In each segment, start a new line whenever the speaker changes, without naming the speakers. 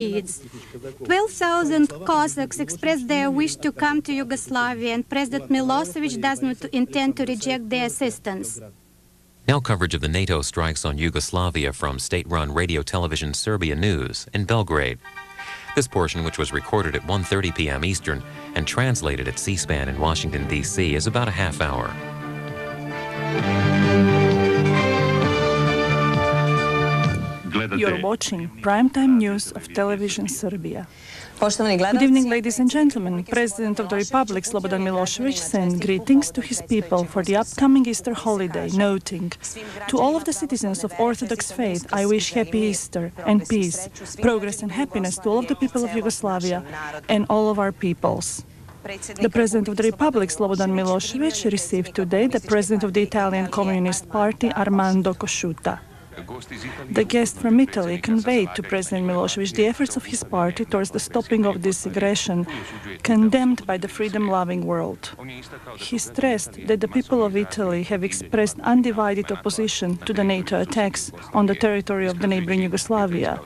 needs. 12,000 Cossacks expressed their wish to come to Yugoslavia, and President Milosevic does not intend to reject their assistance.
Now coverage of the NATO strikes on Yugoslavia from state-run radio television Serbia News in Belgrade. This portion, which was recorded at 1:30 p.m. Eastern and translated at C-SPAN in Washington, D.C., is about a half hour.
You're watching primetime news of television Serbia. Good evening, ladies and gentlemen. President of the Republic, Slobodan Milosevic, sent greetings to his people for the upcoming Easter holiday, noting, "To all of the citizens of Orthodox faith, I wish happy Easter and peace, progress and happiness to all of the people of Yugoslavia and all of our peoples." The President of the Republic, Slobodan Milosevic, received today the President of the Italian Communist Party, Armando Cosciuta. The guest from Italy conveyed to President Milosevic the efforts of his party towards the stopping of this aggression, condemned by the freedom-loving world. He stressed that the people of Italy have expressed undivided opposition to the NATO attacks on the territory of the neighboring Yugoslavia,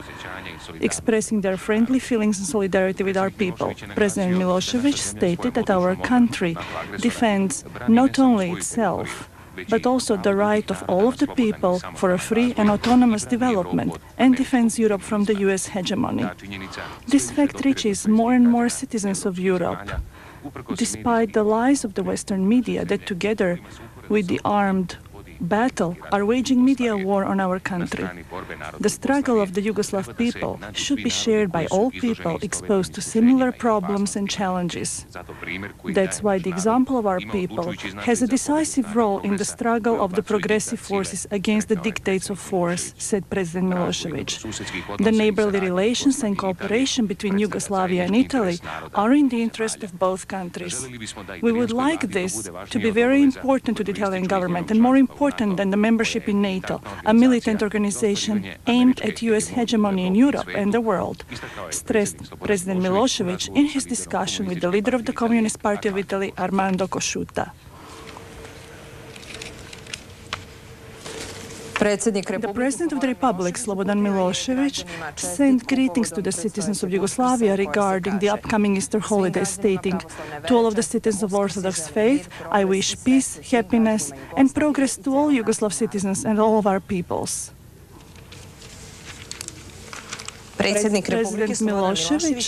expressing their friendly feelings and solidarity with our people. President Milosevic stated that our country defends not only itself, but also the right of all of the people for a free and autonomous development, and defends Europe from the US hegemony. This fact reaches more and more citizens of Europe, despite the lies of the Western media that, together with the armed battle, are waging media war on our country. The struggle of the Yugoslav people should be shared by all people exposed to similar problems and challenges. That's why the example of our people has a decisive role in the struggle of the progressive forces against the dictates of force, said President Milosevic. The neighborly relations and cooperation between Yugoslavia and Italy are in the interest of both countries. We would like this to be very important to the Italian government, and more important than the membership in NATO, a militant organization aimed at US hegemony in Europe and the world, stressed President Milosevic in his discussion with the leader of the Communist Party of Italy, Armando Cosciuta. The President of the Republic, Slobodan Milosevic, sent greetings to the citizens of Yugoslavia regarding the upcoming Easter holiday, stating, "To all of the citizens of Orthodox faith, I wish peace, happiness, and progress to all Yugoslav citizens and all of our peoples." President Milosevic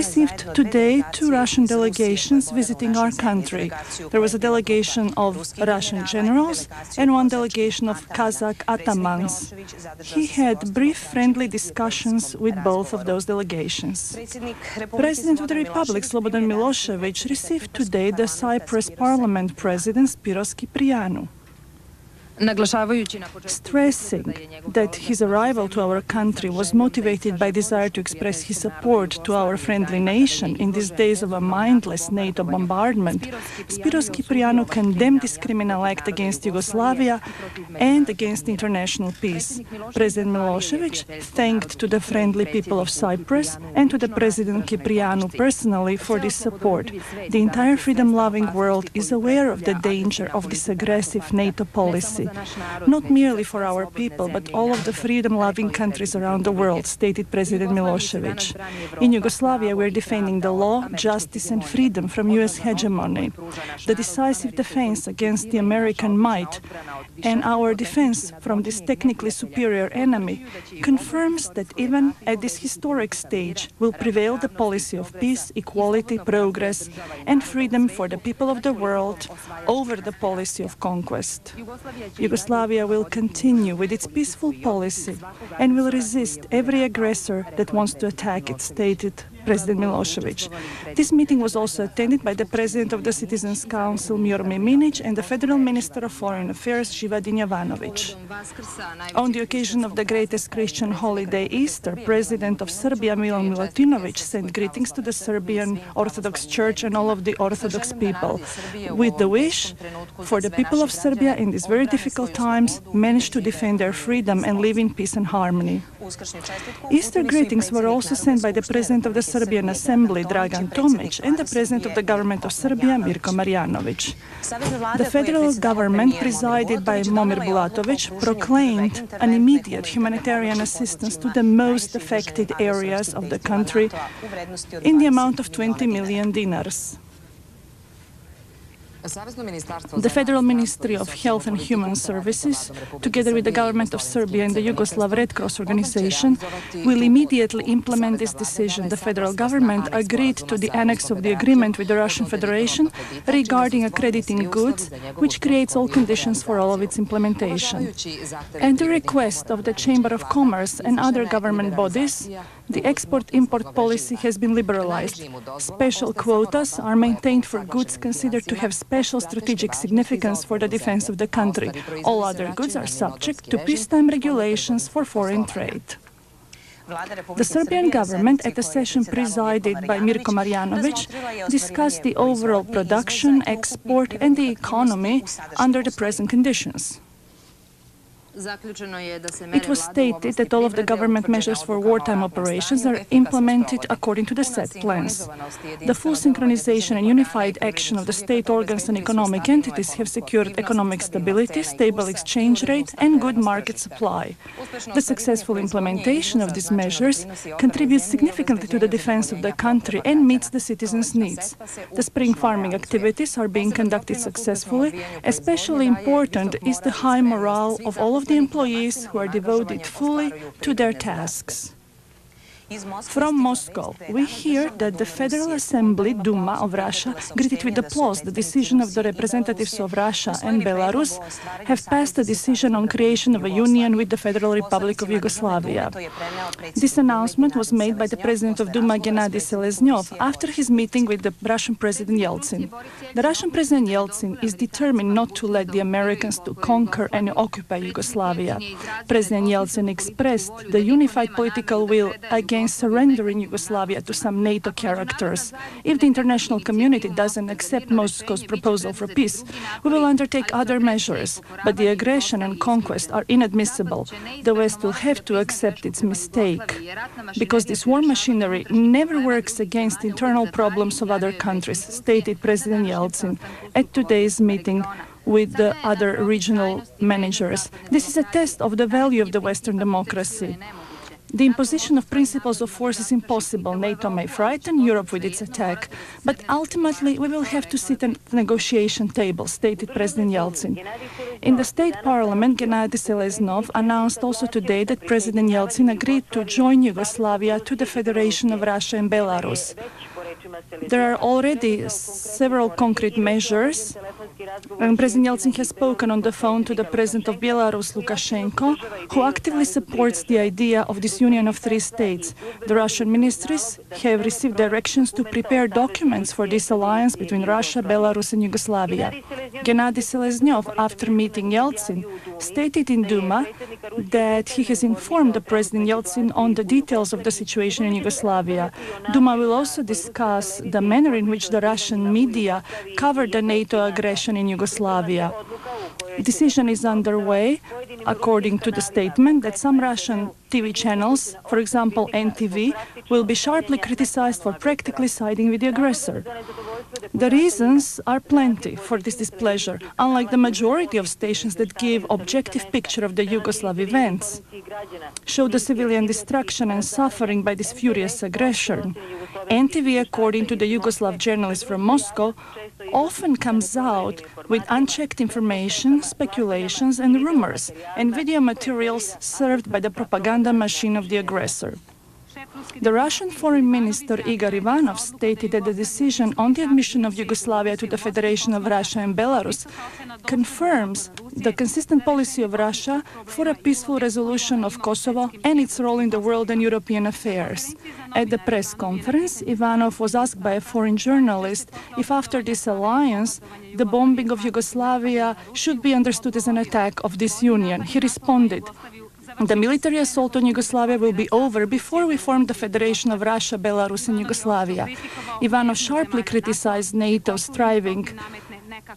received today 2 Russian delegations visiting our country. There was a delegation of Russian generals and 1 delegation of Kazakh atamans. He had brief friendly discussions with both of those delegations. President of the Republic, Slobodan Milosevic, received today the Cyprus Parliament President Spiros Kyprianou, stressing that his arrival to our country was motivated by desire to express his support to our friendly nation in these days of a mindless NATO bombardment. Spiros Kyprianou condemned this criminal act against Yugoslavia and against international peace. President Milosevic thanked to the friendly people of Cyprus and to the President Kyprianou personally for this support. The entire freedom-loving world is aware of the danger of this aggressive NATO policy, not merely for our people, but all of the freedom-loving countries around the world, stated President Milosevic. In Yugoslavia, we're defending the law, justice, and freedom from US hegemony, the decisive defense against the American might, and our defense from this technically superior enemy confirms that even at this historic stage will prevail the policy of peace, equality, progress, and freedom for the people of the world over the policy of conquest. Yugoslavia will continue with its peaceful policy and will resist every aggressor that wants to attack it, stated President Milosevic. This meeting was also attended by the President of the Citizens' Council, Mior Miminic, and the Federal Minister of Foreign Affairs, Živatin Jovanovic. On the occasion of the greatest Christian holiday, Easter, President of Serbia, Milan Milutinovic, sent greetings to the Serbian Orthodox Church and all of the Orthodox people, with the wish for the people of Serbia in these very difficult times manage to defend their freedom and live in peace and harmony. Easter greetings were also sent by the President of the Serbian Assembly Dragan Tomic and the President of the Government of Serbia Mirko Marjanovic. The federal government, presided by Momir Bulatovic, proclaimed an immediate humanitarian assistance to the most affected areas of the country in the amount of 20 million dinars. The Federal Ministry of Health and Human Services, together with the government of Serbia and the Yugoslav Red Cross organization, will immediately implement this decision. The federal government agreed to the annex of the agreement with the Russian Federation regarding accrediting goods, which creates all conditions for all of its implementation. At the request of the Chamber of Commerce and other government bodies, the export-import policy has been liberalized. Special quotas are maintained for goods considered to have special strategic significance for the defense of the country. All other goods are subject to peacetime regulations for foreign trade. The Serbian government, at a session presided by Mirko Marjanovic, discussed the overall production, export and the economy under the present conditions. It was stated that all of the government measures for wartime operations are implemented according to the set plans. The full synchronization and unified action of the state organs and economic entities have secured economic stability, stable exchange rate and good market supply. The successful implementation of these measures contributes significantly to the defense of the country and meets the citizens' needs. The spring farming activities are being conducted successfully. Especially important is the high morale of all of the employees who are devoted fully to their tasks. From Moscow, we hear that the Federal Assembly, Duma of Russia, greeted with applause the decision of the representatives of Russia and Belarus have passed a decision on creation of a union with the Federal Republic of Yugoslavia. This announcement was made by the President of Duma, Gennady Seleznyov, after his meeting with the Russian President Yeltsin. The Russian President Yeltsin is determined not to let the Americans to conquer and occupy Yugoslavia. President Yeltsin expressed the unified political will against surrendering Yugoslavia to some NATO characters. If the international community doesn't accept Moscow's proposal for peace, we will undertake other measures, but the aggression and conquest are inadmissible. The West will have to accept its mistake, because this war machinery never works against internal problems of other countries, stated President Yeltsin at today's meeting with the other regional managers. This is a test of the value of the Western democracy. The imposition of principles of force is impossible. NATO may frighten Europe with its attack, but ultimately we will have to sit at the negotiation table, stated President Yeltsin. In the state parliament, Gennady Seleznyov announced also today that President Yeltsin agreed to join Yugoslavia to the Federation of Russia and Belarus. There are already several concrete measures, and President Yeltsin has spoken on the phone to the President of Belarus, Lukashenko, who actively supports the idea of this union of three states. The Russian ministries have received directions to prepare documents for this alliance between Russia, Belarus and Yugoslavia. Gennady Seleznyov, after meeting Yeltsin, stated in Duma that he has informed the President Yeltsin on the details of the situation in Yugoslavia. Duma will also discuss the manner in which the Russian media covered the NATO aggression in Yugoslavia. Decision is underway, according to the statement, that some Russian TV channels, for example NTV, will be sharply criticized for practically siding with the aggressor. The reasons are plenty for this displeasure. Unlike the majority of stations that give objective picture of the Yugoslav events, show the civilian destruction and suffering by this furious aggression, NTV, according to the Yugoslav journalist from Moscow, often comes out with unchecked information, speculations and rumors, and video materials served by the propaganda machine of the aggressor. The Russian Foreign Minister Igor Ivanov stated that the decision on the admission of Yugoslavia to the Federation of Russia and Belarus confirms the consistent policy of Russia for a peaceful resolution of Kosovo and its role in the world and European affairs. At the press conference, Ivanov was asked by a foreign journalist if after this alliance, the bombing of Yugoslavia should be understood as an attack of this union. He responded, "The military assault on Yugoslavia will be over before we form the Federation of Russia, Belarus and Yugoslavia." Ivanov sharply criticized NATO striving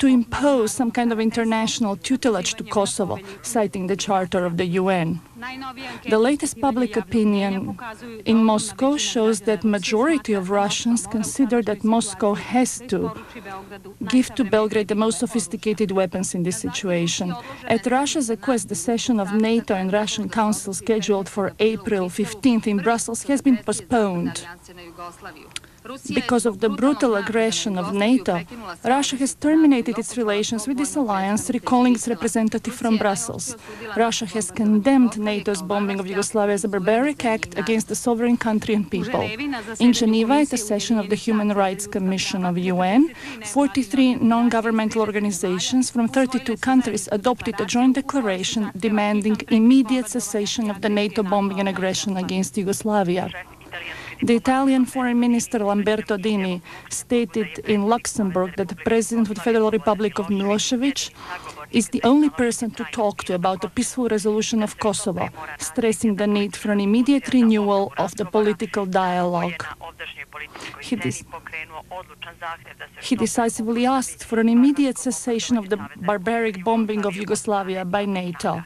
to impose some kind of international tutelage to Kosovo, citing the Charter of the UN. The latest public opinion in Moscow shows that majority of Russians consider that Moscow has to give to Belgrade the most sophisticated weapons in this situation. At Russia's request, the session of NATO and Russian Council scheduled for April 15th in Brussels has been postponed. Because of the brutal aggression of NATO, Russia has terminated its relations with this alliance, recalling its representative from Brussels. Russia has condemned NATO's bombing of Yugoslavia as a barbaric act against the sovereign country and people. In Geneva, at a session of the Human Rights Commission of UN, 43 non-governmental organizations from 32 countries adopted a joint declaration demanding immediate cessation of the NATO bombing and aggression against Yugoslavia. The Italian Foreign Minister Lamberto Dini stated in Luxembourg that the President of the Federal Republic of Milosevic is the only person to talk to about a peaceful resolution of Kosovo, stressing the need for an immediate renewal of the political dialogue. He decisively asked for an immediate cessation of the barbaric bombing of Yugoslavia by NATO.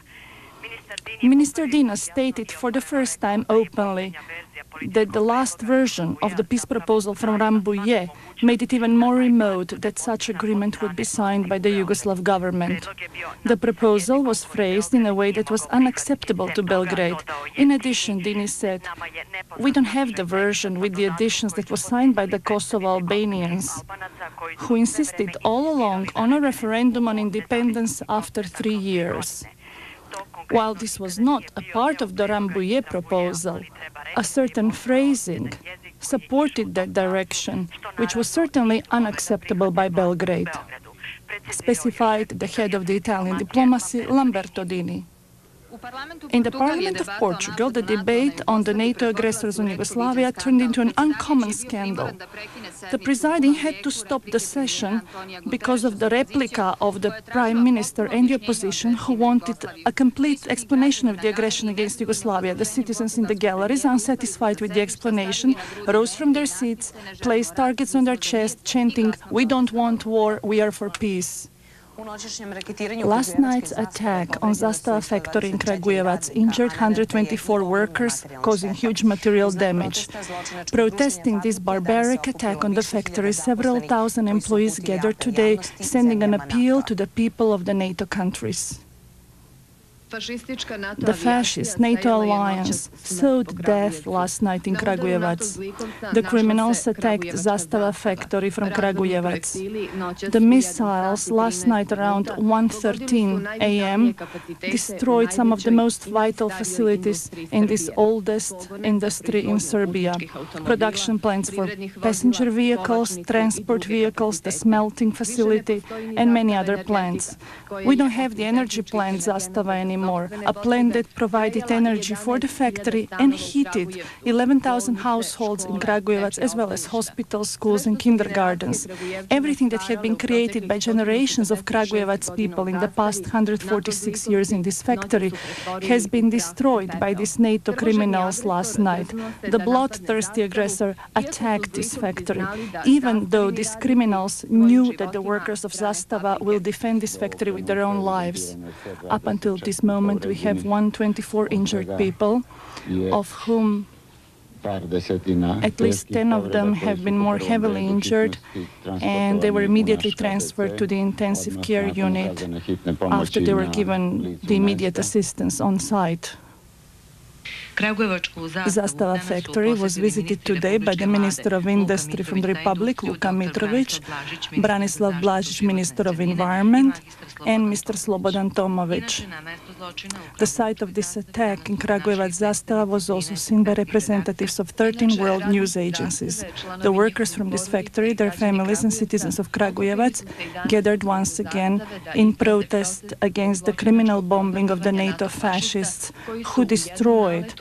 Minister Dina stated for the first time openly that the last version of the peace proposal from Rambouillet made it even more remote that such agreement would be signed by the Yugoslav government. The proposal was phrased in a way that was unacceptable to Belgrade. In addition, Dini said, "We don't have the version with the additions that was signed by the Kosovo Albanians, who insisted all along on a referendum on independence after 3 years." While this was not a part of the Rambouillet proposal, a certain phrasing supported that direction, which was certainly unacceptable by Belgrade, specified the head of the Italian diplomacy, Lamberto Dini. In the Parliament of Portugal, the debate on the NATO aggressors on Yugoslavia turned into an uncommon scandal. The presiding had to stop the session because of the replica of the Prime Minister and the opposition, who wanted a complete explanation of the aggression against Yugoslavia. The citizens in the galleries, unsatisfied with the explanation, rose from their seats, placed targets on their chest, chanting, "We don't want war, we are for peace." Last night's attack on Zastava factory in Kragujevac injured 124 workers, causing huge material damage. Protesting this barbaric attack on the factory, several thousand employees gathered today, sending an appeal to the people of the NATO countries. The fascist NATO alliance sowed death last night in Kragujevac. The criminals attacked Zastava factory from Kragujevac. The missiles last night around 1:13 a.m. destroyed some of the most vital facilities in this oldest industry in Serbia. Production plants for passenger vehicles, transport vehicles, the smelting facility, and many other plants. We don't have the energy plant Zastava anymore. A plant that provided energy for the factory and heated 11,000 households in Kragujevac, as well as hospitals, schools and kindergartens. Everything that had been created by generations of Kragujevac people in the past 146 years in this factory has been destroyed by these NATO criminals last night. The bloodthirsty aggressor attacked this factory, even though these criminals knew that the workers of Zastava will defend this factory with their own lives. Up until this moment, we have 124 injured people, of whom at least 10 of them have been more heavily injured, and they were immediately transferred to the intensive care unit after they were given the immediate assistance on site. Zastava factory was visited today by the Minister of Industry from the Republic, Luka Mitrovic, Branislav Blažić, Minister of Environment, and Mr. Slobodan Tomovic. The site of this attack in Kragujevac Zastava was also seen by representatives of 13 world news agencies. The workers from this factory, their families and citizens of Kragujevac gathered once again in protest against the criminal bombing of the NATO fascists who destroyed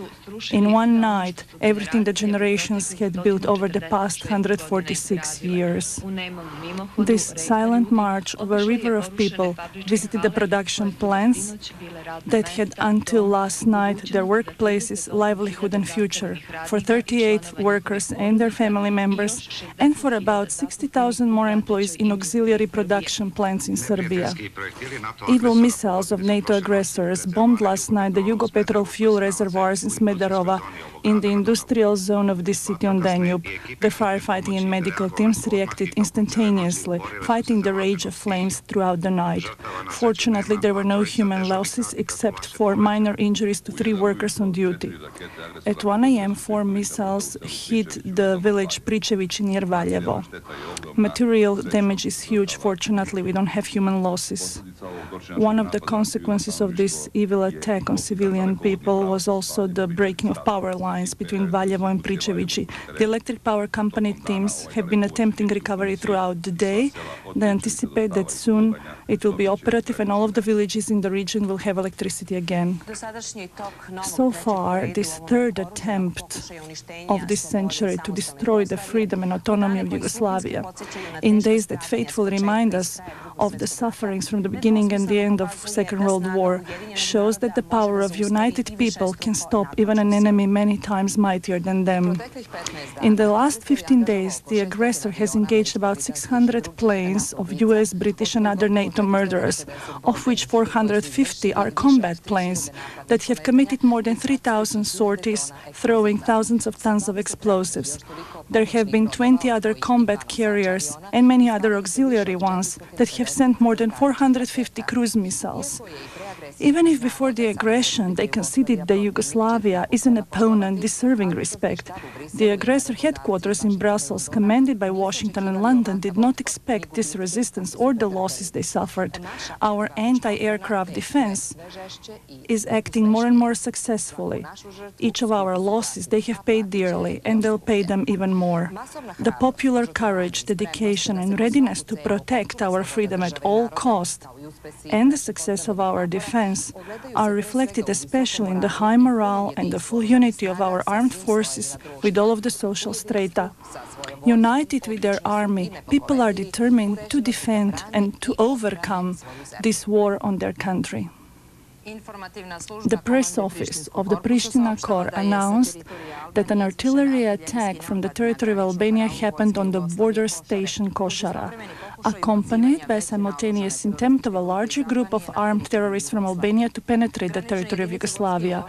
In one night, everything the generations had built over the past 146 years. This silent march of a river of people visited the production plants that had until last night their workplaces, livelihood and future for 38 workers and their family members, and for about 60,000 more employees in auxiliary production plants in Serbia. Evil missiles of NATO aggressors bombed last night the Yugopetrol fuel reservoirs in Smederova in the industrial zone of this city on Danube. The firefighting and medical teams reacted instantaneously, fighting the rage of flames throughout the night. Fortunately, there were no human losses except for minor injuries to 3 workers on duty. At 1 a.m., 4 missiles hit the village Pričevići near Valjevo. Material damage is huge. Fortunately, we don't have human losses. One of the consequences of this evil attack on civilian people was also the breaking of power lines between Valjevo and Pričevići. The electric power company teams have been attempting recovery throughout the day. They anticipate that soon it will be operative and all of the villages in the region will have electricity again. So far, this third attempt of this century to destroy the freedom and autonomy of Yugoslavia, in days that faithfully remind us of the sufferings from the beginning and the end of Second World War, shows that the power of united people can stop even an enemy many times mightier than them. In the last 15 days, the aggressor has engaged about 600 planes of US, British and other NATO murderers, of which 450 are combat planes that have committed more than 3,000 sorties, throwing thousands of tons of explosives. There have been 20 other combat carriers and many other auxiliary ones that have sent more than 450 cruise missiles. Even if before the aggression they conceded that Yugoslavia is an opponent deserving respect, the aggressor headquarters in Brussels, commanded by Washington and London, did not expect this resistance or the losses they suffered. Our anti-aircraft defense is acting more and more successfully. Each of our losses they have paid dearly, and they'll pay them even more. The popular courage, dedication and readiness to protect our freedom at all costs and the success of our defense are reflected especially in the high morale and the full unity of our armed forces with all of the social strata. United with their army, people are determined to defend and to overcome this war on their country. The press office of the Pristina Corps announced that an artillery attack from the territory of Albania happened on the border station Košara, accompanied by a simultaneous attempt of a larger group of armed terrorists from Albania to penetrate the territory of Yugoslavia.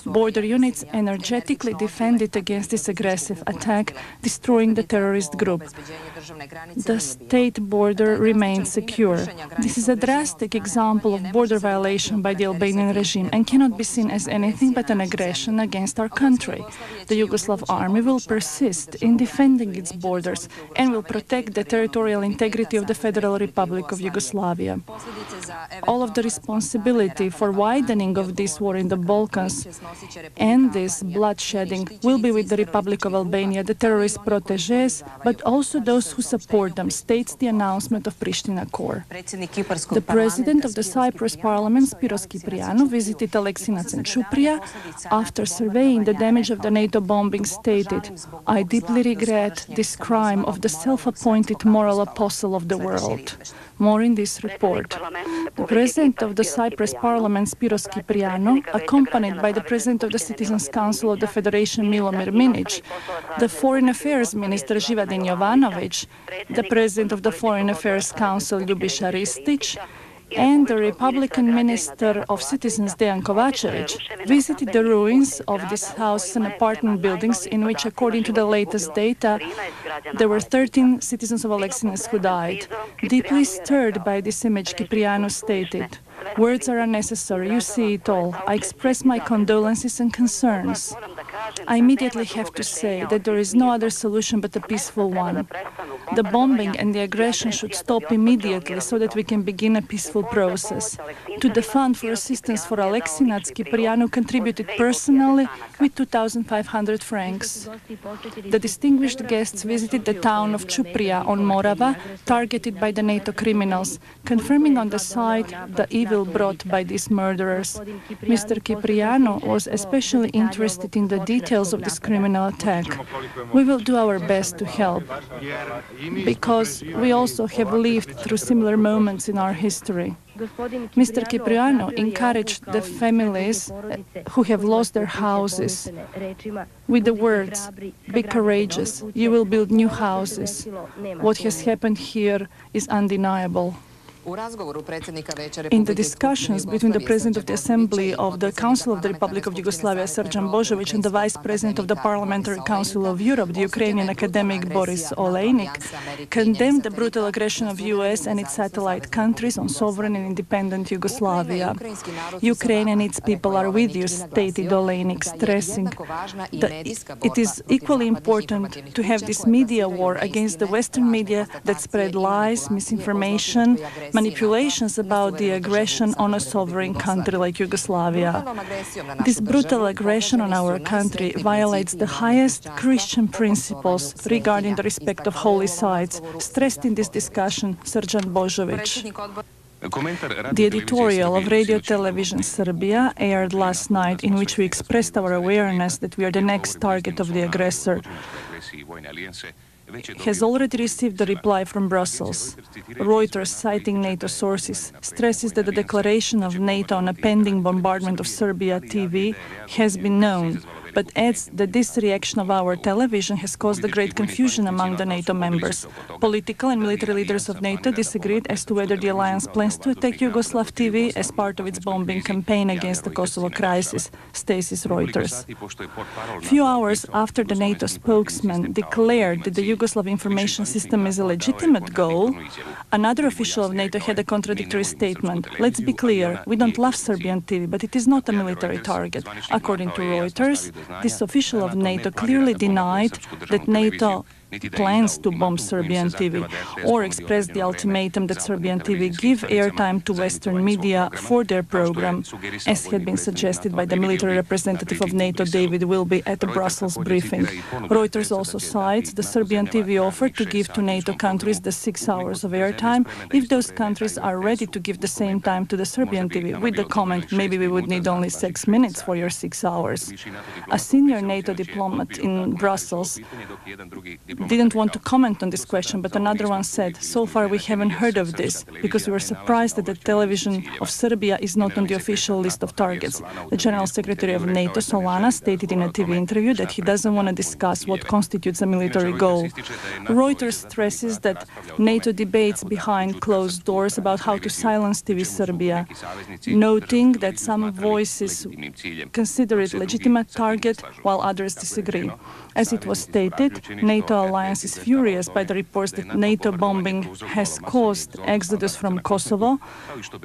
Border units energetically defended against this aggressive attack, destroying the terrorist group. The state border remains secure. This is a drastic example of border violation by the Albanian regime and cannot be seen as anything but an aggression against our country. The Yugoslav army will persist in defending its borders and will protect the territorial integrity of the Federal Republic of Yugoslavia. All of the responsibility for widening of this war in the Balkans and this bloodshedding will be with the Republic of Albania, the terrorist protégés, but also those who support them, states the announcement of Pristina Corps. The president of the Cyprus Parliament, Spiros Kyprianou, visited Aleksinac and Chupria. After surveying the damage of the NATO bombing, stated, "I deeply regret this crime of the self-appointed moral apostle of the world." More in this report. The president of the Cyprus Parliament, Spiros Kyprianou, accompanied by the president of the Citizens' Council of the Federation, Milomir Minic, the Foreign Affairs Minister Živadin Jovanovic, the president of the Foreign Affairs Council, Ljubiša Ristic, and the Republican Minister of Citizens, Dejan Kovačević, visited the ruins of these houses and apartment buildings in which, according to the latest data, there were 13 citizens of Aleksinac who died. Deeply stirred by this image, Kyprianou stated, "Words are unnecessary, you see it all. I express my condolences and concerns. I immediately have to say that there is no other solution but a peaceful one. The bombing and the aggression should stop immediately so that we can begin a peaceful process. To the Fund for Assistance for Alexei Cipriano contributed personally with 2,500 francs. The distinguished guests visited the town of Chupria on Morava, targeted by the NATO criminals, confirming on the site the evil brought by these murderers. Mr. Cipriano was especially interested in the details of this criminal attack. We will do our best to help, because we also have lived through similar moments in our history. Mr. Cipriano encouraged the families who have lost their houses with the words, "Be courageous, you will build new houses. What has happened here is undeniable." In the discussions between the President of the Assembly of the Council of the Republic of Yugoslavia, Srđan Božović, and the Vice President of the Parliamentary Council of Europe, the Ukrainian academic Boris Olejnik, condemned the brutal aggression of US and its satellite countries on sovereign and independent Yugoslavia. Ukraine and its people are with you, stated Olejnik, stressing that it is equally important to have this media war against the Western media that spread lies, misinformation, manipulations about the aggression on a sovereign country like Yugoslavia. This brutal aggression on our country violates the highest Christian principles regarding the respect of holy sites, stressed in this discussion Srđan Božović. The editorial of Radio Television Serbia aired last night, in which we expressed our awareness that we are the next target of the aggressor, has already received a reply from Brussels. Reuters, citing NATO sources, stresses that the declaration of NATO on a pending bombardment of Serbia TV has been known, but adds that this reaction of our television has caused a great confusion among the NATO members. Political and military leaders of NATO disagreed as to whether the alliance plans to attack Yugoslav TV as part of its bombing campaign against the Kosovo crisis, states Reuters. Few hours after the NATO spokesman declared that the Yugoslav information system is a legitimate goal, another official of NATO had a contradictory statement. Let's be clear, we don't love Serbian TV, but it is not a military target. According to Reuters, this official of NATO clearly denied that NATO plans to bomb Serbian TV, or expressed the ultimatum that Serbian TV give airtime to Western media for their program, as had been suggested by the military representative of NATO, David Wilby, at the Brussels briefing. Reuters also cites the Serbian TV offer to give to NATO countries the 6 hours of airtime if those countries are ready to give the same time to the Serbian TV, with the comment, maybe we would need only 6 minutes for your 6 hours. A senior NATO diplomat in Brussels didn't want to comment on this question, but another one said, so far we haven't heard of this, because we were surprised that the television of Serbia is not on the official list of targets. The General Secretary of NATO, Suzana, stated in a TV interview that he doesn't want to discuss what constitutes a military goal. Reuters stresses that NATO debates behind closed doors about how to silence TV Serbia, noting that some voices consider it a legitimate target while others disagree. As it was stated, NATO alliance is furious by the reports that NATO bombing has caused exodus from Kosovo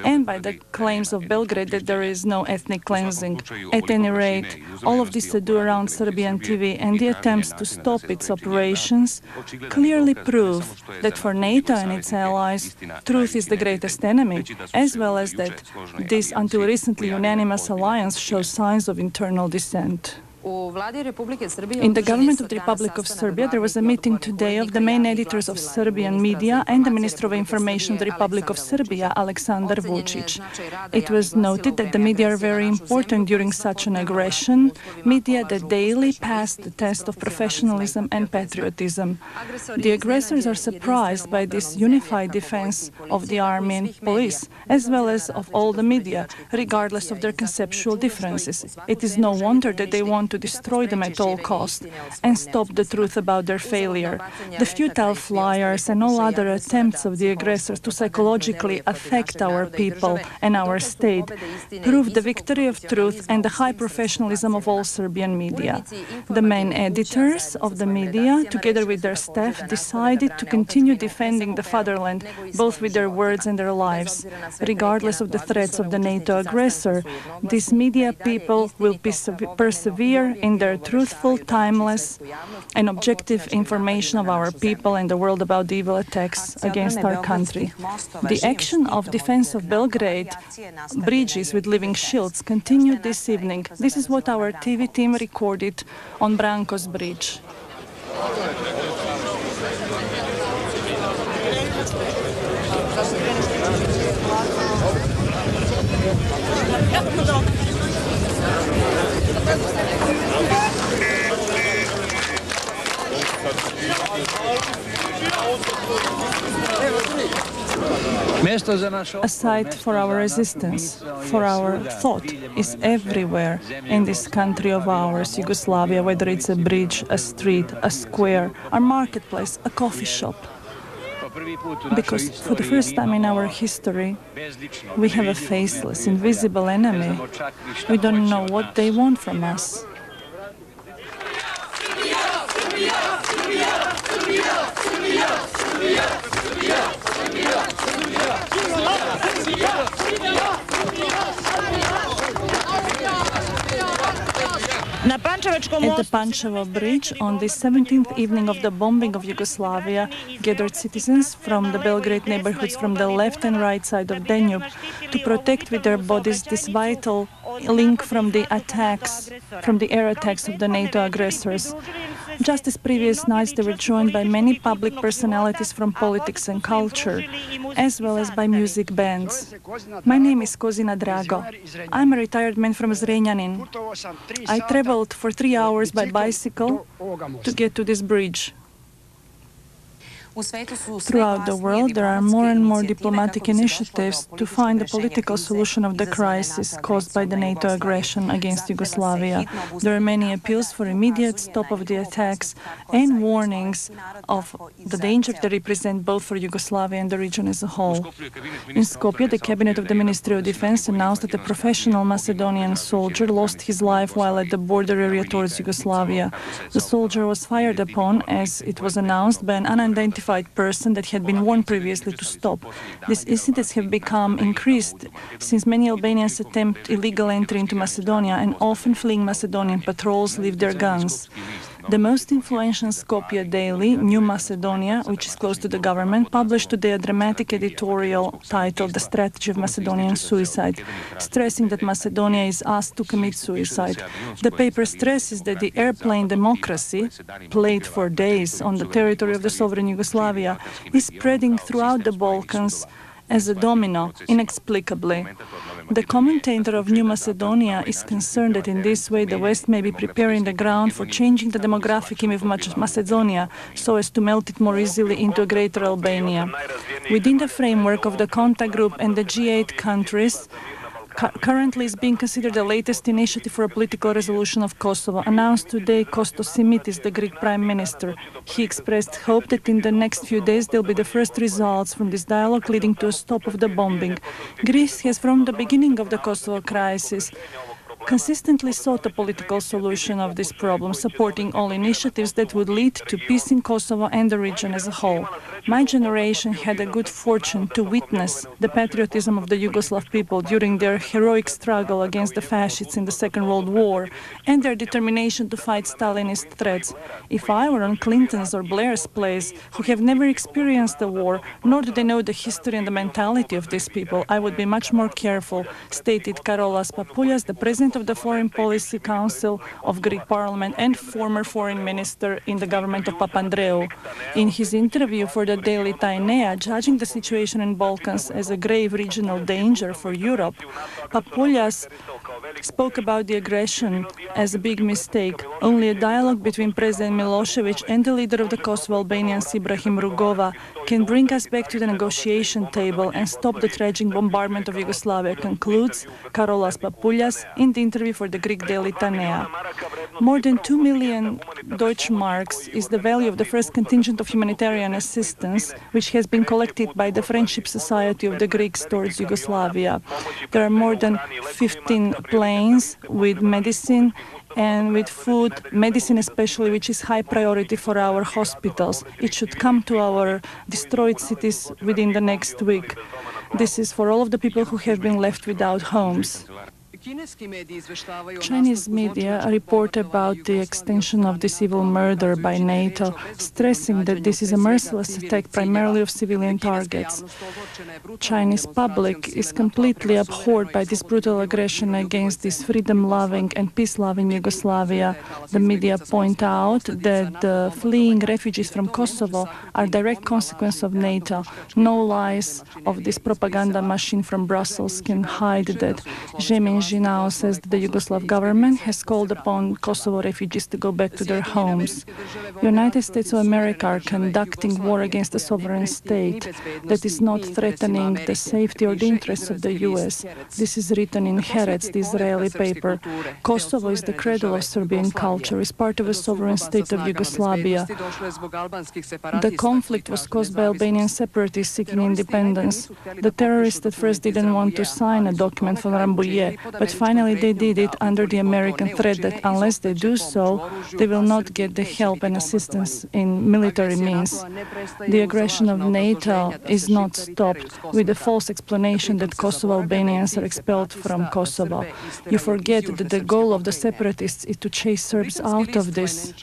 and by the claims of Belgrade that there is no ethnic cleansing. At any rate, all of this ado around Serbian TV and the attempts to stop its operations clearly prove that for NATO and its allies, truth is the greatest enemy, as well as that this until recently unanimous alliance shows signs of internal dissent. In the government of the Republic of Serbia, there was a meeting today of the main editors of Serbian media and the Minister of Information of the Republic of Serbia, Aleksandar Vučić. It was noted that the media are very important during such an aggression, media that daily pass the test of professionalism and patriotism. The aggressors are surprised by this unified defense of the army and police, as well as of all the media, regardless of their conceptual differences. It is no wonder that they want to destroy them at all costs and stop the truth about their failure. The futile flyers and all other attempts of the aggressors to psychologically affect our people and our state prove the victory of truth and the high professionalism of all Serbian media. The main editors of the media, together with their staff, decided to continue defending the fatherland, both with their words and their lives. Regardless of the threats of the NATO aggressor, these media people will persevere share in their truthful, timeless, and objective information of our people and the world about the evil attacks against our country. The action of defense of Belgrade bridges with living shields continued this evening. This is what our TV team recorded on Branko's bridge. A site for our resistance, for our thought, is everywhere in this country of ours, Yugoslavia, whether it's a bridge, a street, a square, a marketplace, a coffee shop. Because for the first time in our history, we have a faceless, invisible enemy. We don't know what they want from us. At the Pančevo Bridge, on the 17th evening of the bombing of Yugoslavia, gathered citizens from the Belgrade neighborhoods from the left and right side of Danube to protect with their bodies this vital link from the attacks, from the air attacks of the NATO aggressors. Just as previous nights, they were joined by many public personalities from politics and culture, as well as by music bands. My name is Kozina Drago. I'm a retired man from Zrenjanin. I traveled for 3 hours by bicycle to get to this bridge. Throughout the world, there are more and more diplomatic initiatives to find a political solution of the crisis caused by the NATO aggression against Yugoslavia. There are many appeals for immediate stop of the attacks and warnings of the danger they represent both for Yugoslavia and the region as a whole. In Skopje, the cabinet of the Ministry of Defense announced that a professional Macedonian soldier lost his life while at the border area towards Yugoslavia. The soldier was fired upon, as it was announced, by an unidentified person that had been warned previously to stop. These incidents have become increased since many Albanians attempt illegal entry into Macedonia, and often fleeing Macedonian patrols leave their guns. The most influential Skopje daily, New Macedonia, which is close to the government, published today a dramatic editorial titled The Strategy of Macedonian Suicide, stressing that Macedonia is asked to commit suicide. The paper stresses that the airplane democracy, played for days on the territory of the sovereign Yugoslavia, is spreading throughout the Balkans as a domino, inexplicably. The commentator of New Macedonia is concerned that in this way the West may be preparing the ground for changing the demographic image of Macedonia so as to melt it more easily into a greater Albania. Within the framework of the contact group and the G8 countries, currently is being considered the latest initiative for a political resolution of Kosovo. Announced today, Kostas Simitis, the Greek Prime Minister. He expressed hope that in the next few days there will be the first results from this dialogue leading to a stop of the bombing. Greece has, from the beginning of the Kosovo crisis, consistently sought a political solution of this problem, supporting all initiatives that would lead to peace in Kosovo and the region as a whole. My generation had a good fortune to witness the patriotism of the Yugoslav people during their heroic struggle against the fascists in the Second World War and their determination to fight Stalinist threats. If I were on Clinton's or Blair's place, who have never experienced the war, nor do they know the history and the mentality of these people, I would be much more careful, stated Karolas Papoulias, the president of the Foreign Policy Council of Greek Parliament and former foreign minister in the government of Papandreou. In his interview for the daily Tainea, judging the situation in Balkans as a grave regional danger for Europe, Papoulias spoke about the aggression as a big mistake. Only a dialogue between President Milosevic and the leader of the Kosovo Albanians, Ibrahim Rugova, can bring us back to the negotiation table and stop the tragic bombardment of Yugoslavia, concludes Karolas Papoulias in the interview for the Greek daily Tainea. More than 2 million Deutschmarks is the value of the first contingent of humanitarian assistance, which has been collected by the Friendship Society of the Greeks towards Yugoslavia. There are more than 15 planes with medicine and with food, medicine especially, which is high priority for our hospitals. It should come to our destroyed cities within the next week. This is for all of the people who have been left without homes. Chinese media report about the extension of this evil murder by NATO, stressing that this is a merciless attack primarily of civilian targets. Chinese public is completely abhorred by this brutal aggression against this freedom-loving and peace-loving Yugoslavia. The media point out that the fleeing refugees from Kosovo are direct consequence of NATO. No lies of this propaganda machine from Brussels can hide that. Zemin Zinao says that the Yugoslav government has called upon Kosovo refugees to go back to their homes. United States of America are conducting war against a sovereign state that is not threatening the safety or the interests of the U.S. This is written in Herets, the Israeli paper. Kosovo is the cradle of Serbian culture, is part of a sovereign state of Yugoslavia. The conflict was caused by Albanian separatists seeking independence. The terrorists at first didn't want to sign a document from Rambouillet, but finally they did it under the American threat that unless they do so, they will not get the help and assistance in military means. The aggression of NATO is not stopped with the false explanation that Kosovo Albanians are expelled from Kosovo. You forget that the goal of the separatists is to chase Serbs out of this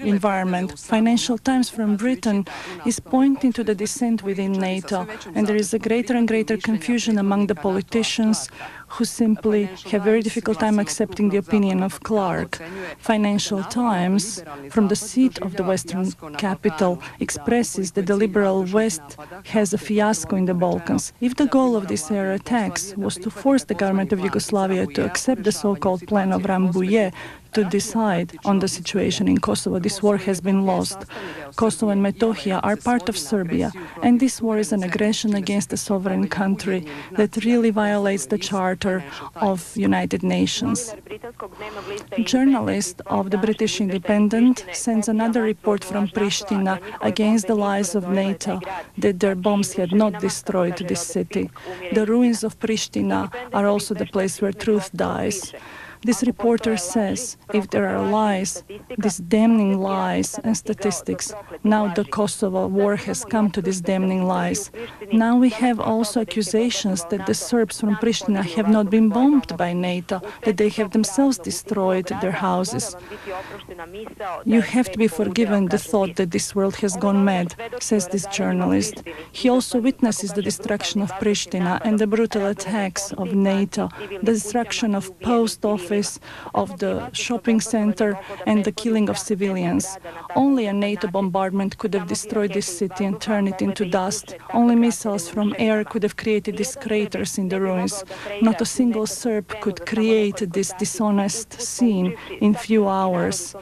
environment. Financial Times from Britain is pointing to the dissent within NATO, and there is a greater and greater confusion among the politicians who simply have very difficult time accepting the opinion of Clark. Financial Times, from the seat of the Western capital, expresses that the liberal West has a fiasco in the Balkans. If the goal of these air attacks was to force the government of Yugoslavia to accept the so-called plan of Rambouillet, to decide on the situation in Kosovo, this war has been lost. Kosovo and Metohija are part of Serbia, and this war is an aggression against a sovereign country that really violates the Charter of United Nations. A journalist of the British Independent sends another report from Pristina against the lies of NATO that their bombs had not destroyed this city. The ruins of Pristina are also the place where truth dies. This reporter says, if there are lies, these damning lies and statistics, now the Kosovo war has come to these damning lies. Now we have also accusations that the Serbs from Pristina have not been bombed by NATO, that they have themselves destroyed their houses. You have to be forgiven the thought that this world has gone mad, says this journalist. He also witnesses the destruction of Pristina and the brutal attacks of NATO, the destruction of post office, of the shopping center, and the killing of civilians. Only a NATO bombardment could have destroyed this city and turned it into dust. Only missiles from air could have created these craters in the ruins. Not a single Serb could create this dishonest scene in few hours.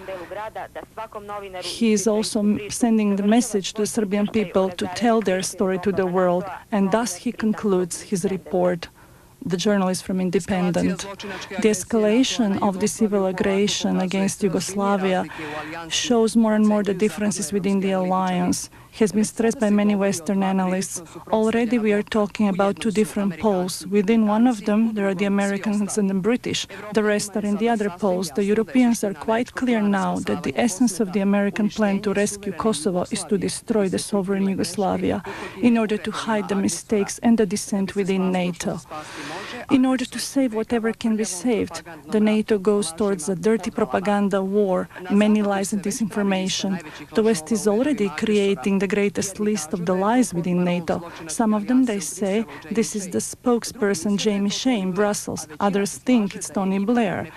He is also sending the message to the Serbian people to tell their story to the world, and thus he concludes his report. The journalist from Independent. The escalation of this civil aggression against Yugoslavia shows more and more the differences within the alliance. Has been stressed by many Western analysts. Already we are talking about two different poles. Within one of them, there are the Americans and the British. The rest are in the other poles. The Europeans are quite clear now that the essence of the American plan to rescue Kosovo is to destroy the sovereign Yugoslavia in order to hide the mistakes and the dissent within NATO. In order to save whatever can be saved, the NATO goes towards a dirty propaganda war, many lies and disinformation. The West is already creating the greatest list of the lies within NATO. Some of them, they say, this is the spokesperson Jamie Shea in Brussels. Others think it's Tony Blair.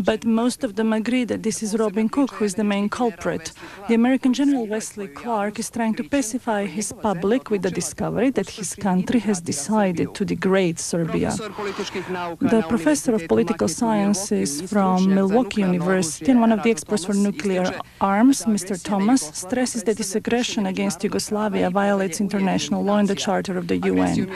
But most of them agree that this is Robin Cook who is the main culprit. The American General Wesley Clark is trying to pacify his public with the discovery that his country has decided to degrade Serbia. The professor of political sciences from Milwaukee University and one of the experts for nuclear arms, Mr. Thomas, stresses that this aggression against Yugoslavia violates international law and the Charter of the UN.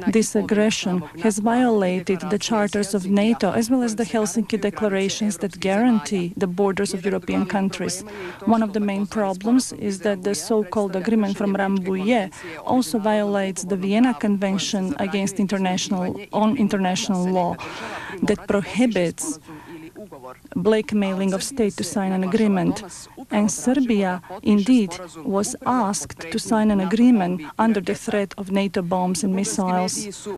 This aggression has violated the charters of NATO as well as the Helsinki declarations that guarantee the borders of European countries. One of the main problems is that the so-called agreement from Rambouillet also violates the Vienna Convention against international law that prohibits blackmailing of state to sign an agreement. And Serbia, indeed, was asked to sign an agreement under the threat of NATO bombs and missiles.